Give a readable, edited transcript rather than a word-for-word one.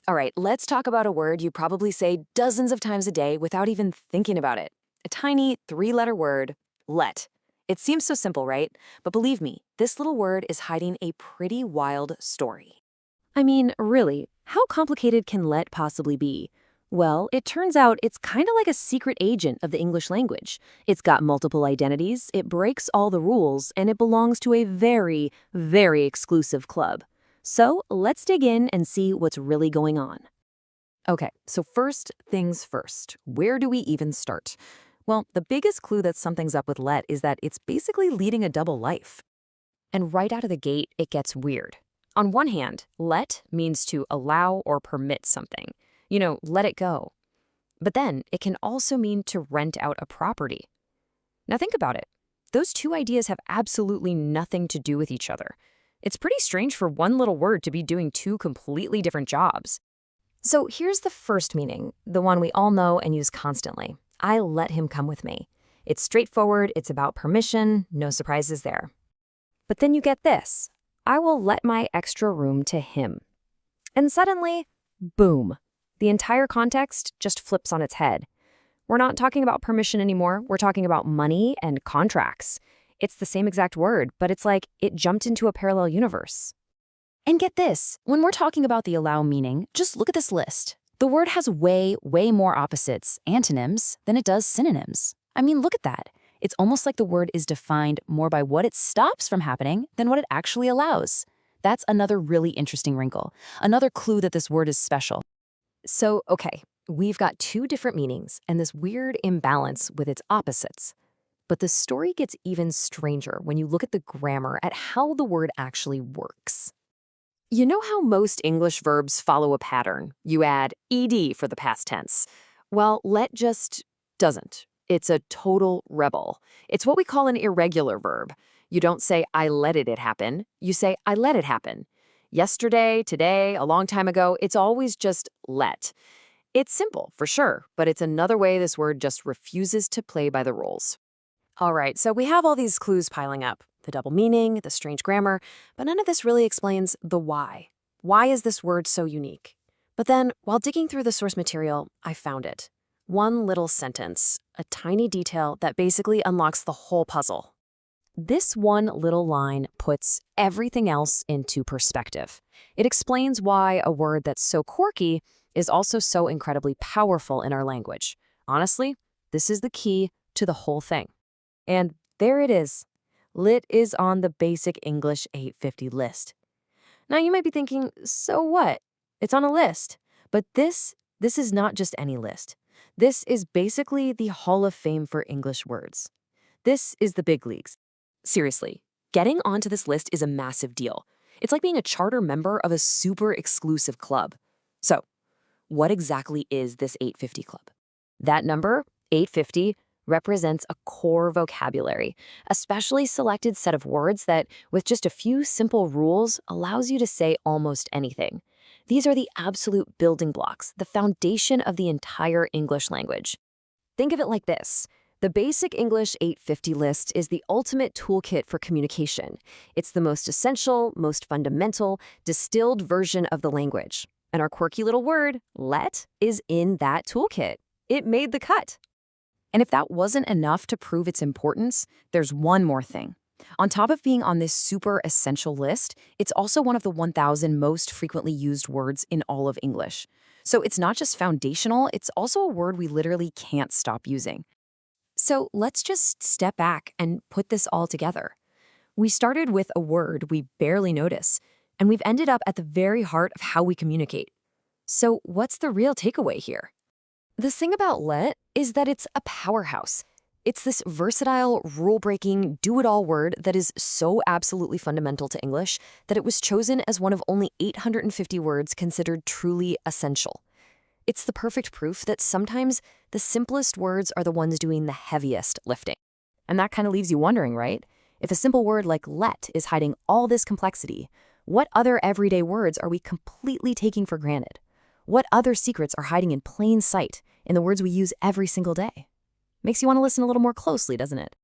All right, let's talk about a word you probably say dozens of times a day without even thinking about it. A tiny three-letter word, let. It seems so simple, right? But believe me, this little word is hiding a pretty wild story. I mean, really, how complicated can let possibly be? Well, it turns out it's kind of like a secret agent of the English language. It's got multiple identities, it breaks all the rules, and it belongs to a very, very exclusive club. So let's dig in and see what's really going on. Okay, so first things first. Where do we even start? Well, the biggest clue that something's up with let is that it's basically leading a double life. And right out of the gate, it gets weird. On one hand, let means to allow or permit something. Let it go. But then it can also mean to rent out a property. Now think about it. Those two ideas have absolutely nothing to do with each other. It's pretty strange for one little word to be doing two completely different jobs. So here's the first meaning, the one we all know and use constantly. I let him come with me. It's straightforward, it's about permission, no surprises there. But then you get this. I will let my extra room to him. And suddenly, boom, the entire context just flips on its head. We're not talking about permission anymore, we're talking about money and contracts. It's the same exact word, but it's like it jumped into a parallel universe. And get this, when we're talking about the allow meaning, just look at this list. The word has way, way more opposites, antonyms, than it does synonyms. I mean, look at that. It's almost like the word is defined more by what it stops from happening than what it actually allows. That's another really interesting wrinkle, another clue that this word is special. So, okay, we've got two different meanings and this weird imbalance with its opposites. But the story gets even stranger when you look at the grammar, at how the word actually works. You know how most English verbs follow a pattern? You add ed for the past tense. Well, let just doesn't. It's a total rebel. It's what we call an irregular verb. You don't say, I let it happen. You say, I let it happen. Yesterday, today, a long time ago, it's always just let. It's simple, for sure, but it's another way this word just refuses to play by the rules. All right, so we have all these clues piling up. The double meaning, the strange grammar, but none of this really explains the why. Why is this word so unique? But then, while digging through the source material, I found it. One little sentence, a tiny detail that basically unlocks the whole puzzle. This one little line puts everything else into perspective. It explains why a word that's so quirky is also so incredibly powerful in our language. Honestly, this is the key to the whole thing. And there it is. Lit is on the basic English 850 list. Now you might be thinking, so what? It's on a list. But this is not just any list. This is basically the Hall of Fame for English words. This is the big leagues. Seriously, getting onto this list is a massive deal. It's like being a charter member of a super exclusive club. So, what exactly is this 850 club? That number, 850, represents a core vocabulary, a specially selected set of words that, with just a few simple rules, allows you to say almost anything. These are the absolute building blocks, the foundation of the entire English language. Think of it like this. The basic English 850 list is the ultimate toolkit for communication. It's the most essential, most fundamental, distilled version of the language. And our quirky little word, let, is in that toolkit. It made the cut. And if that wasn't enough to prove its importance, there's one more thing. On top of being on this super essential list, it's also one of the 1,000 most frequently used words in all of English. So it's not just foundational, it's also a word we literally can't stop using. So let's just step back and put this all together. We started with a word we barely notice, and we've ended up at the very heart of how we communicate. So what's the real takeaway here? The thing about let is that it's a powerhouse. It's this versatile, rule-breaking, do-it-all word that is so absolutely fundamental to English that it was chosen as one of only 850 words considered truly essential. It's the perfect proof that sometimes the simplest words are the ones doing the heaviest lifting. And that kind of leaves you wondering, right? If a simple word like let is hiding all this complexity, what other everyday words are we completely taking for granted? What other secrets are hiding in plain sight in the words we use every single day? Makes you want to listen a little more closely, doesn't it?